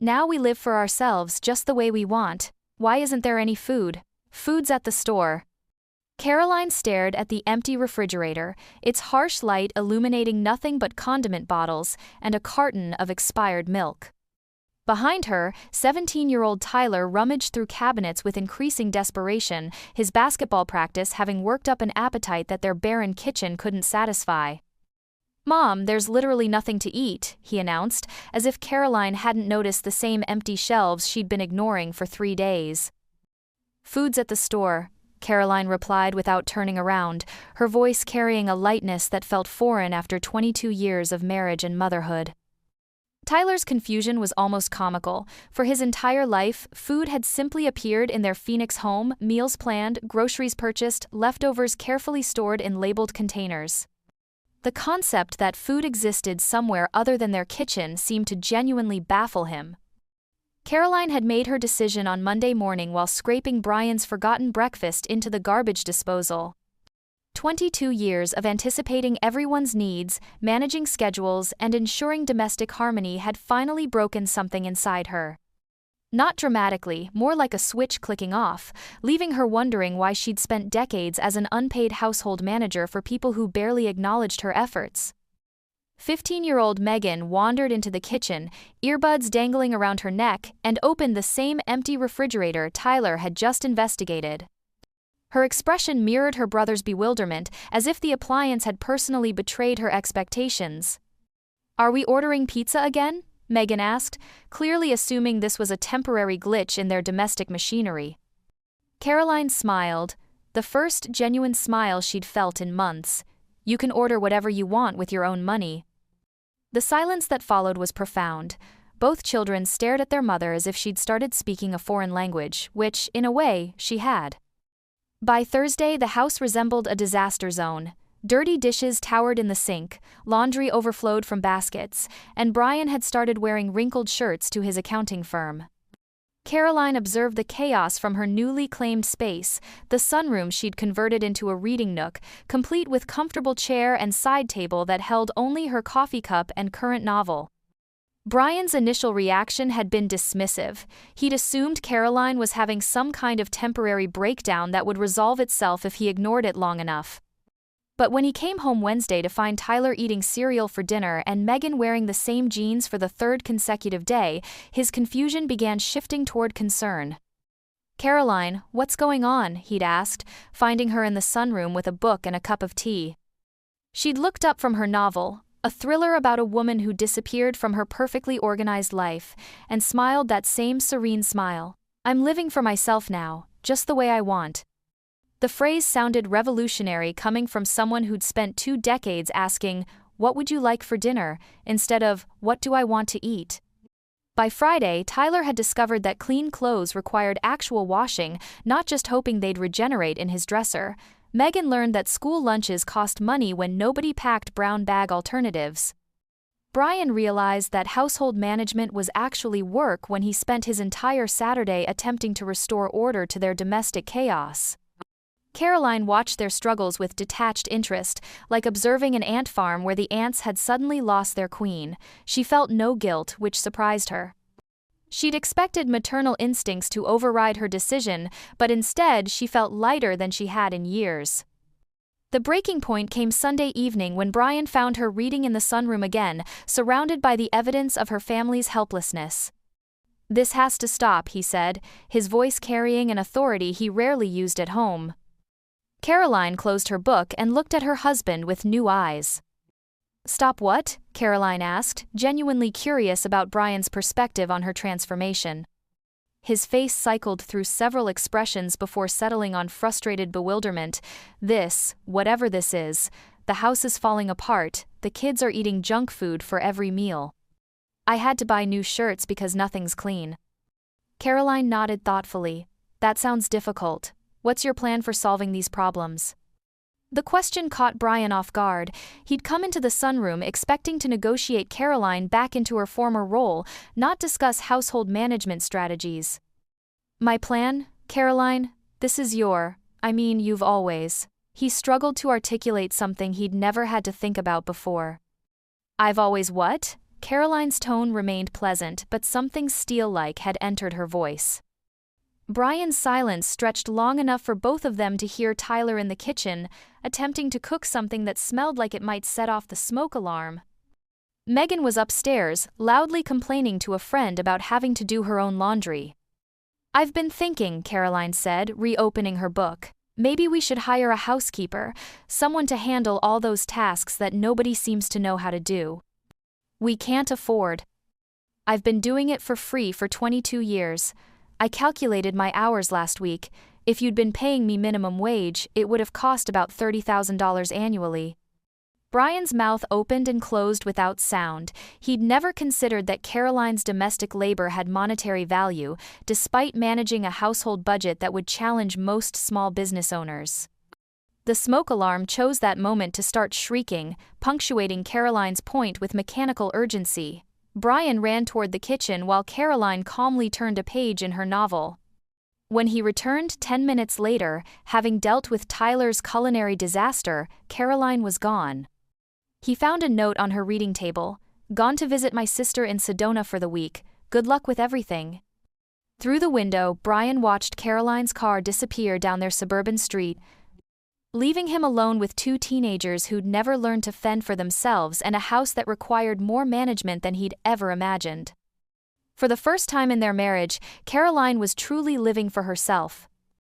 Now we live for ourselves just the way we want. Why isn't there any food? Food's at the store. Caroline stared at the empty refrigerator, its harsh light illuminating nothing but condiment bottles and a carton of expired milk. Behind her, 17-year-old Tyler rummaged through cabinets with increasing desperation, his basketball practice having worked up an appetite that their barren kitchen couldn't satisfy. "Mom, there's literally nothing to eat," he announced, as if Caroline hadn't noticed the same empty shelves she'd been ignoring for 3 days. "Food's at the store," Caroline replied without turning around, her voice carrying a lightness that felt foreign after 22 years of marriage and motherhood. Tyler's confusion was almost comical. For his entire life, food had simply appeared in their Phoenix home, meals planned, groceries purchased, leftovers carefully stored in labeled containers. The concept that food existed somewhere other than their kitchen seemed to genuinely baffle him. Caroline had made her decision on Monday morning while scraping Brian's forgotten breakfast into the garbage disposal. 22 years of anticipating everyone's needs, managing schedules, and ensuring domestic harmony had finally broken something inside her. Not dramatically, more like a switch clicking off, leaving her wondering why she'd spent decades as an unpaid household manager for people who barely acknowledged her efforts. 15-year-old Megan wandered into the kitchen, earbuds dangling around her neck, and opened the same empty refrigerator Tyler had just investigated. Her expression mirrored her brother's bewilderment, as if the appliance had personally betrayed her expectations. "Are we ordering pizza again?" Megan asked, clearly assuming this was a temporary glitch in their domestic machinery. Caroline smiled, the first genuine smile she'd felt in months. "You can order whatever you want with your own money." The silence that followed was profound. Both children stared at their mother as if she'd started speaking a foreign language, which, in a way, she had. By Thursday, the house resembled a disaster zone. Dirty dishes towered in the sink, laundry overflowed from baskets, and Brian had started wearing wrinkled shirts to his accounting firm. Caroline observed the chaos from her newly claimed space, the sunroom she'd converted into a reading nook, complete with comfortable chair and side table that held only her coffee cup and current novel. Brian's initial reaction had been dismissive. He'd assumed Caroline was having some kind of temporary breakdown that would resolve itself if he ignored it long enough. But when he came home Wednesday to find Tyler eating cereal for dinner and Megan wearing the same jeans for the 3rd consecutive day, his confusion began shifting toward concern. "Caroline, what's going on?" he'd asked, finding her in the sunroom with a book and a cup of tea. She'd looked up from her novel, a thriller about a woman who disappeared from her perfectly organized life, and smiled that same serene smile. "I'm living for myself now, just the way I want." The phrase sounded revolutionary coming from someone who'd spent 2 decades asking, "What would you like for dinner?" instead of, "What do I want to eat?" By Friday, Tyler had discovered that clean clothes required actual washing, not just hoping they'd regenerate in his dresser. Megan learned that school lunches cost money when nobody packed brown bag alternatives. Brian realized that household management was actually work when he spent his entire Saturday attempting to restore order to their domestic chaos. Caroline watched their struggles with detached interest, like observing an ant farm where the ants had suddenly lost their queen. She felt no guilt, which surprised her. She'd expected maternal instincts to override her decision, but instead she felt lighter than she had in years. The breaking point came Sunday evening when Brian found her reading in the sunroom again, surrounded by the evidence of her family's helplessness. "This has to stop," he said, his voice carrying an authority he rarely used at home. Caroline closed her book and looked at her husband with new eyes. "Stop what?" Caroline asked, genuinely curious about Brian's perspective on her transformation. His face cycled through several expressions before settling on frustrated bewilderment. "This, whatever this is, the house is falling apart, the kids are eating junk food for every meal. I had to buy new shirts because nothing's clean." Caroline nodded thoughtfully. "That sounds difficult. What's your plan for solving these problems?" The question caught Brian off guard. He'd come into the sunroom expecting to negotiate Caroline back into her former role, not discuss household management strategies. "My plan, Caroline? This is you've always." He struggled to articulate something he'd never had to think about before. "I've always what?" Caroline's tone remained pleasant, but something steel-like had entered her voice. Brian's silence stretched long enough for both of them to hear Tyler in the kitchen, attempting to cook something that smelled like it might set off the smoke alarm. Megan was upstairs, loudly complaining to a friend about having to do her own laundry. "I've been thinking," Caroline said, reopening her book. "Maybe we should hire a housekeeper, someone to handle all those tasks that nobody seems to know how to do. We can't afford. I've been doing it for free for 22 years. I calculated my hours last week. If you'd been paying me minimum wage, it would have cost about $30,000 annually." Brian's mouth opened and closed without sound. He'd never considered that Caroline's domestic labor had monetary value, despite managing a household budget that would challenge most small business owners. The smoke alarm chose that moment to start shrieking, punctuating Caroline's point with mechanical urgency. Brian ran toward the kitchen while Caroline calmly turned a page in her novel. When he returned 10 minutes later, having dealt with Tyler's culinary disaster, Caroline was gone. He found a note on her reading table: "Gone to visit my sister in Sedona for the week. Good luck with everything." Through the window, Brian watched Caroline's car disappear down their suburban street, leaving him alone with two teenagers who'd never learned to fend for themselves and a house that required more management than he'd ever imagined. For the first time in their marriage, Caroline was truly living for herself.